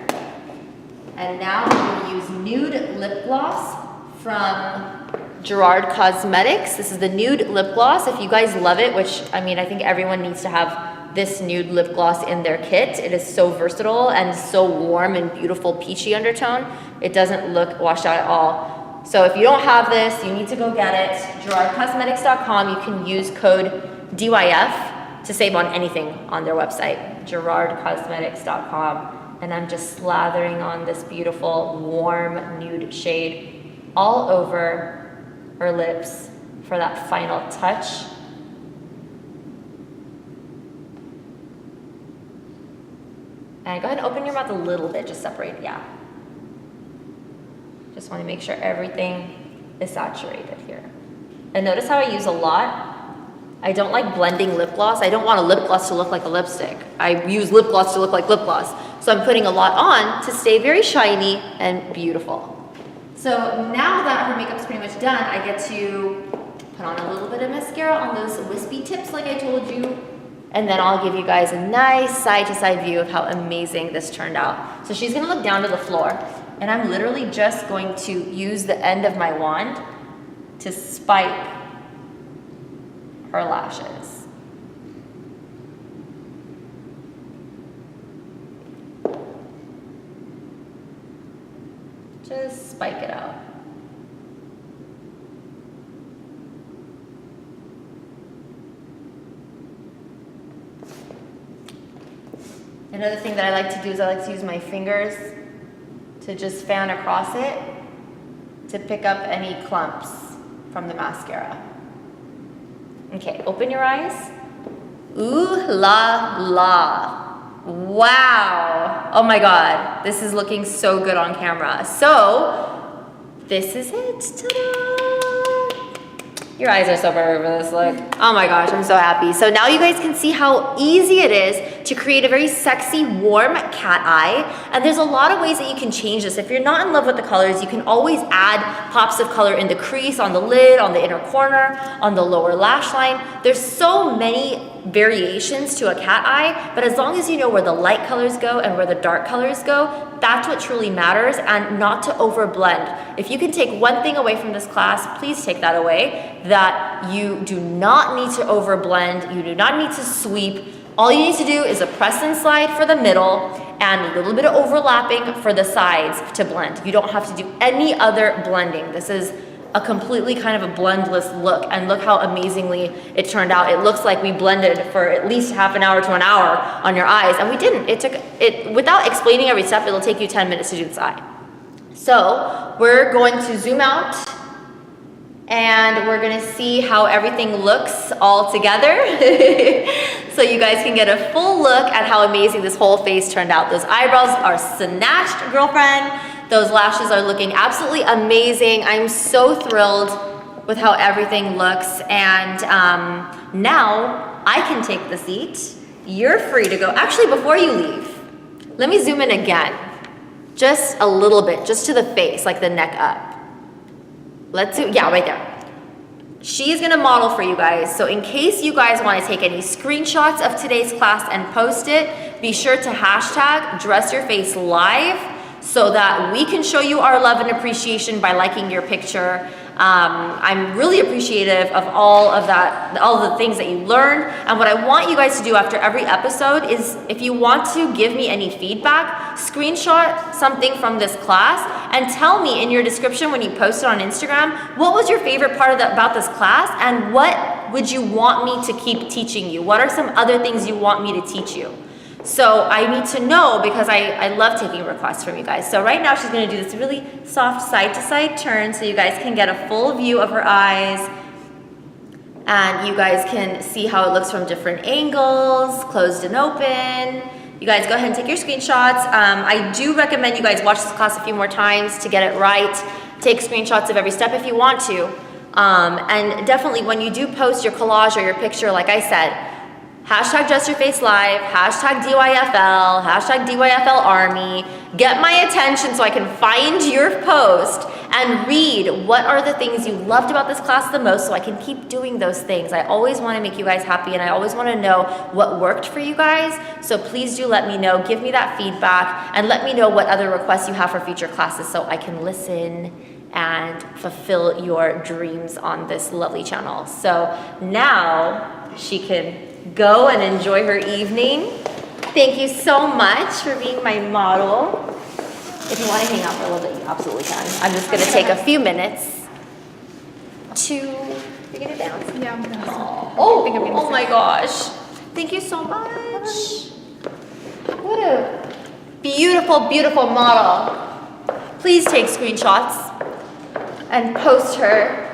And now I'm going to use nude lip gloss from Gerard Cosmetics. This is the nude lip gloss. If you guys love it, which I mean, I think everyone needs to have this nude lip gloss in their kit. It is so versatile and so warm and beautiful peachy undertone. It doesn't look washed out at all. So if you don't have this, you need to go get it. GerardCosmetics.com. You can use code DYF to save on anything on their website, GerardCosmetics.com. And I'm just slathering on this beautiful warm nude shade all over her lips for that final touch. And go ahead and open your mouth a little bit, just separate, yeah. Just want to make sure everything is saturated here. And notice how I use a lot. I don't like blending lip gloss. I don't want a lip gloss to look like a lipstick. I use lip gloss to look like lip gloss. So I'm putting a lot on to stay very shiny and beautiful. So now that her makeup's pretty much done, I get to put on a little bit of mascara on those wispy tips like I told you. And then I'll give you guys a nice side-to-side view of how amazing this turned out. So she's gonna look down to the floor, and I'm literally just going to use the end of my wand to spike her lashes. Just spike it out. Another thing that I like to do is I like to use my fingers to just fan across it to pick up any clumps from the mascara. Okay, open your eyes. Ooh la la. Wow. Oh my God, this is looking so good on camera. So, this is it. Ta-da! Your eyes are so perfect for this look. Oh my gosh, I'm so happy. So now you guys can see how easy it is to create a very sexy, warm cat eye. And there's a lot of ways that you can change this. If you're not in love with the colors, you can always add pops of color in the crease, on the lid, on the inner corner, on the lower lash line. There's so many variations to a cat eye, but as long as you know where the light colors go and where the dark colors go, that's what truly matters, and not to overblend. If you can take one thing away from this class, please take that away, that you do not need to overblend, you do not need to sweep. All you need to do is a press and slide for the middle and a little bit of overlapping for the sides to blend. You don't have to do any other blending. This is a completely kind of a blendless look, and look how amazingly it turned out. It looks like we blended for at least half an hour to an hour on your eyes, and we didn't. It took it, without explaining every step, it'll take you 10 minutes to do this eye. So we're going to zoom out and we're gonna see how everything looks all together. So you guys can get a full look at how amazing this whole face turned out. Those eyebrows are snatched, girlfriend. Those lashes are looking absolutely amazing. I'm so thrilled with how everything looks. And now I can take the seat. You're free to go. Actually, before you leave, let me zoom in again. Just a little bit, just to the face, like the neck up. Let's do, yeah, right there. She's gonna model for you guys. So in case you guys wanna take any screenshots of today's class and post it, be sure to hashtag DressYourFaceLive so that we can show you our love and appreciation by liking your picture. I'm really appreciative of all of that, all the things that you learned. And what I want you guys to do after every episode is, if you want to give me any feedback, screenshot something from this class and tell me in your description when you post it on Instagram, what was your favorite part of about this class, and what would you want me to keep teaching you? What are some other things you want me to teach you? So I need to know because I love taking requests from you guys. So right now she's gonna do this really soft side to side turn so you guys can get a full view of her eyes and you guys can see how it looks from different angles, closed and open. You guys go ahead and take your screenshots. I do recommend you guys watch this class a few more times to get it right. Take screenshots of every step if you want to. And definitely when you do post your collage or your picture, like I said, hashtag Just Your Face Live, hashtag DYFL, hashtag DYFL Army. Get my attention so I can find your post and read what are the things you loved about this class the most so I can keep doing those things. I always want to make you guys happy and I always want to know what worked for you guys. So please do let me know, give me that feedback and let me know what other requests you have for future classes so I can listen and fulfill your dreams on this lovely channel. So now she can go and enjoy her evening. Thank you so much for being my model. If you want to hang out for a little bit, you absolutely can. I'm just going to take a few minutes to... You're going to dance? Yeah, I'm gonna. Oh my gosh. Thank you so much. What a beautiful, beautiful model. Please take screenshots and post her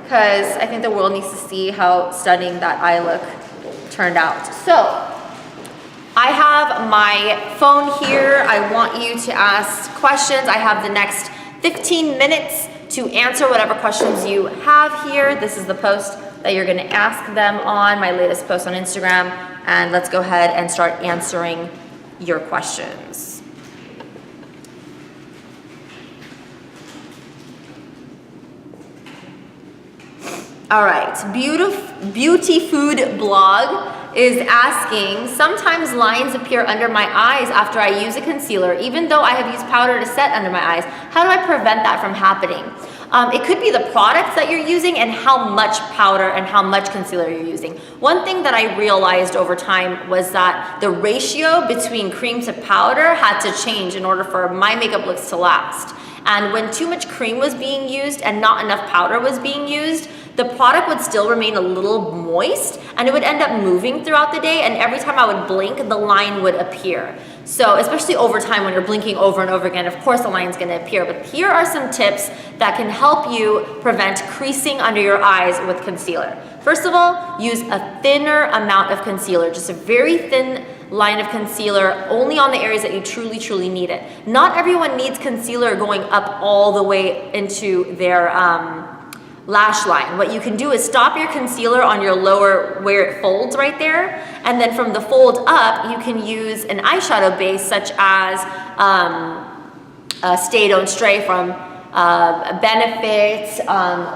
because I think the world needs to see how stunning that eye look turned out. So I have my phone here. I want you to ask questions. I have the next 15 minutes to answer whatever questions you have here. This is the post that you're going to ask them on, my latest post on Instagram. And let's go ahead and start answering your questions. All right, Beauty Food Blog is asking, sometimes lines appear under my eyes after I use a concealer, even though I have used powder to set under my eyes. How do I prevent that from happening? It could be the products that you're using and how much powder and how much concealer you're using. One thing that I realized over time was that the ratio between cream to powder had to change in order for my makeup looks to last. And when too much cream was being used and not enough powder was being used, the product would still remain a little moist and it would end up moving throughout the day, and every time I would blink, the line would appear. So especially over time when you're blinking over and over again, of course the line's gonna appear, but here are some tips that can help you prevent creasing under your eyes with concealer. First of all, use a thinner amount of concealer, just a very thin line of concealer only on the areas that you truly, truly need it. Not everyone needs concealer going up all the way into their lash line. What you can do is stop your concealer on your lower where it folds right there, and then from the fold up you can use an eyeshadow base such as Stay Don't Stray from Benefit,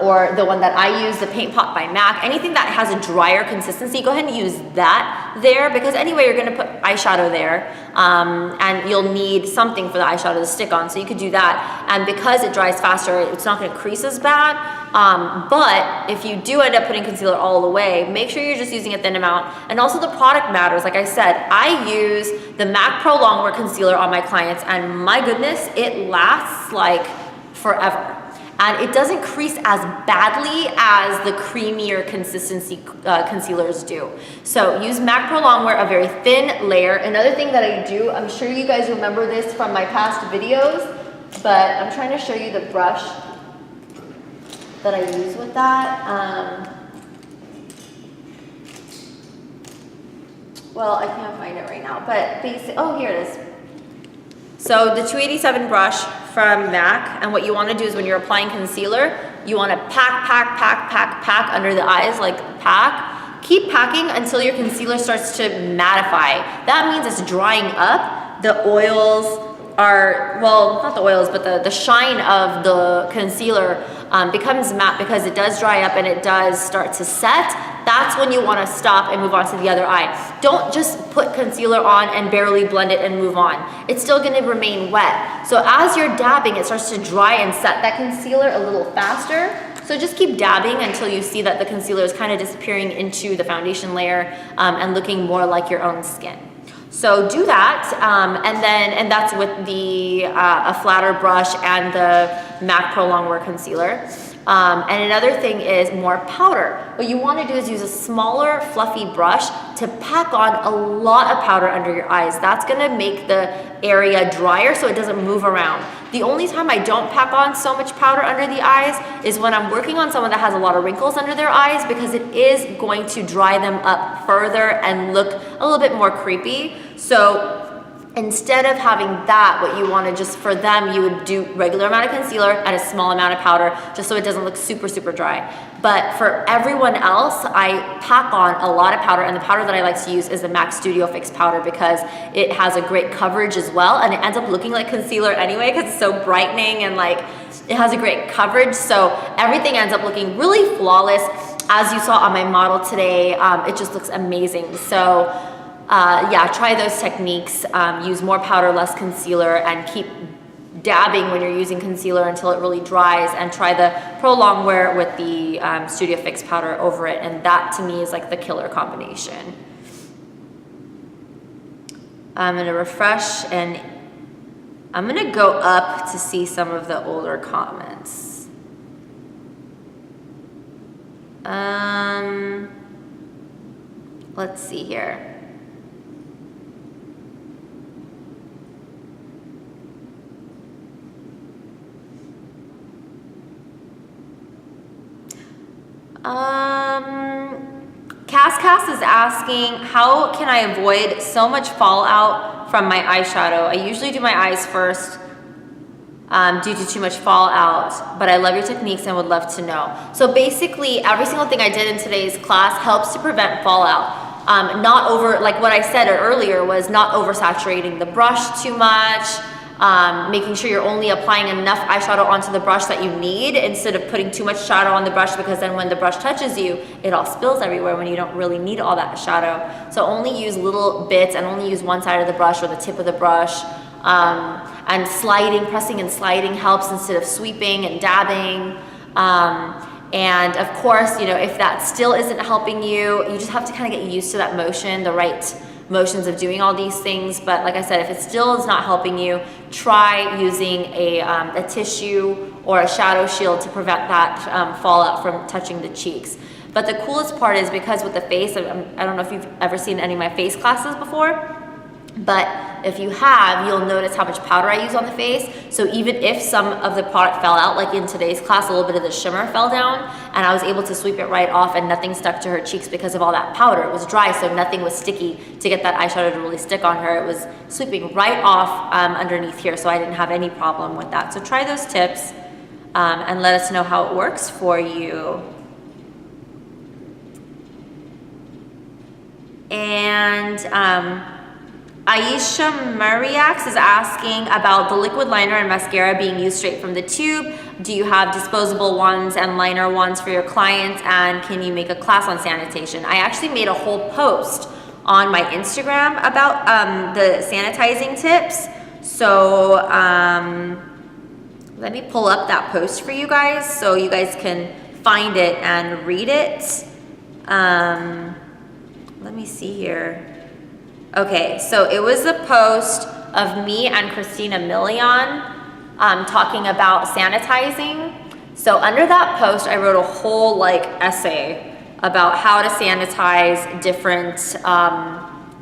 or the one that I use, the Paint Pot by MAC. Anything that has a drier consistency, go ahead and use that there, because anyway you're going to put eyeshadow there, and you'll need something for the eyeshadow to stick on, so you could do that. And because it dries faster, it's not going to crease as bad. But if you do end up putting concealer all the way, make sure you're just using a thin amount. And also the product matters. Like I said, I use the MAC Pro Longwear Concealer on my clients, and my goodness, it lasts like forever. And it doesn't crease as badly as the creamier consistency concealers do. So use MAC Pro Longwear, a very thin layer. Another thing that I do, I'm sure you guys remember this from my past videos, but I'm trying to show you the brush that I use with that. Well, I can't find it right now, but oh, here it is. So the 287 brush from MAC, and what you want to do is when you're applying concealer, you want to pack under the eyes, like pack. Keep packing until your concealer starts to mattify. That means it's drying up. The oils are, well, not the oils, but the shine of the concealer becomes matte because it does dry up and it does start to set. That's when you want to stop and move on to the other eye. Don't just put concealer on and barely blend it and move on. It's still going to remain wet. So as you're dabbing, it starts to dry and set that concealer a little faster. So just keep dabbing until you see that the concealer is kind of disappearing into the foundation layer and looking more like your own skin. So do that, and that's with the a flatter brush and the MAC Pro Longwear Concealer. And another thing is more powder. What you want to do is use a smaller fluffy brush to pack on a lot of powder under your eyes. That's going to make the area drier so it doesn't move around. The only time I don't pack on so much powder under the eyes is when I'm working on someone that has a lot of wrinkles under their eyes, because it is going to dry them up further and look a little bit more creepy. So instead of having that, what you want to just, for them, you would do regular amount of concealer and a small amount of powder, just so it doesn't look super, super dry. But for everyone else, I pack on a lot of powder, and the powder that I like to use is the MAC Studio Fix powder, because it has a great coverage as well, and it ends up looking like concealer anyway, because it's so brightening and like, it has a great coverage, so everything ends up looking really flawless. As you saw on my model today, it just looks amazing. So yeah, try those techniques. Use more powder, less concealer, and keep dabbing when you're using concealer until it really dries, and try the Pro Longwear with the Studio Fix powder over it, and that to me is like the killer combination. I'm gonna refresh, and I'm gonna go up to see some of the older comments. Let's see here. Cass is asking, how can I avoid so much fallout from my eyeshadow? I usually do my eyes first due to too much fallout, but I love your techniques and would love to know. So basically, every single thing I did in today's class helps to prevent fallout. Not over, like what I said earlier, was not oversaturating the brush too much, making sure you're only applying enough eyeshadow onto the brush that you need, instead of putting too much shadow on the brush, because then when the brush touches you, it all spills everywhere when you don't really need all that shadow. So only use little bits, and only use one side of the brush or the tip of the brush. And sliding, pressing and sliding helps instead of sweeping and dabbing. And of course, you know, if that still isn't helping you, you just have to kind of get used to that motion, the right motions of doing all these things. But like I said, if it still is not helping you, try using a tissue or a shadow shield to prevent that fallout from touching the cheeks. But the coolest part is, because with the face, I don't know if you've ever seen any of my face classes before, but if you have, you'll notice how much powder I use on the face. So even if some of the product fell out, like in today's class, a little bit of the shimmer fell down, and I was able to sweep it right off, and nothing stuck to her cheeks because of all that powder. It was dry, so nothing was sticky to get that eyeshadow to really stick on her. It was sweeping right off underneath here, so I didn't have any problem with that. So try those tips and let us know how it works for you. And Aisha Mariax is asking about the liquid liner and mascara being used straight from the tube. Do you have disposable ones and liner ones for your clients? And can you make a class on sanitation? I actually made a whole post on my Instagram about the sanitizing tips. So let me pull up that post for you guys so you guys can find it and read it. Let me see here. Okay, so it was a post of me and Christina Milian talking about sanitizing. So under that post, I wrote a whole like essay about how to sanitize different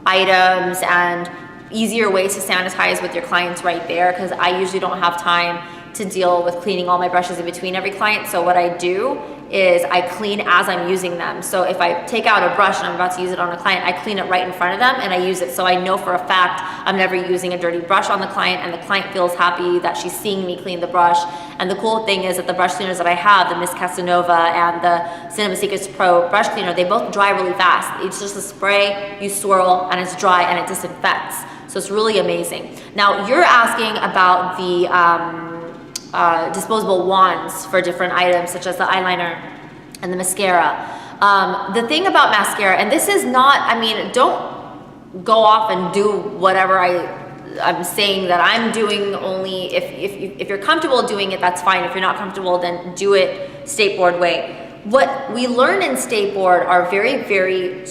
items and easier ways to sanitize with your clients right there, because I usually don't have time to deal with cleaning all my brushes in between every client. So what I do is I clean as I'm using them. So if I take out a brush and I'm about to use it on a client, I clean it right in front of them and I use it. So I know for a fact I'm never using a dirty brush on the client, and the client feels happy that she's seeing me clean the brush. And the cool thing is that the brush cleaners that I have, the Miss Casanova and the Cinema Secrets Pro brush cleaner, they both dry really fast. It's just a spray, you swirl, and it's dry and it disinfects. So it's really amazing. Now you're asking about the disposable wands for different items, such as the eyeliner and the mascara. The thing about mascara, and this is not, I mean, don't go off and do whatever I'm saying that I'm doing. Only if you're comfortable doing it, that's fine. If you're not comfortable, then do it State Board way. What we learn in State Board are very, very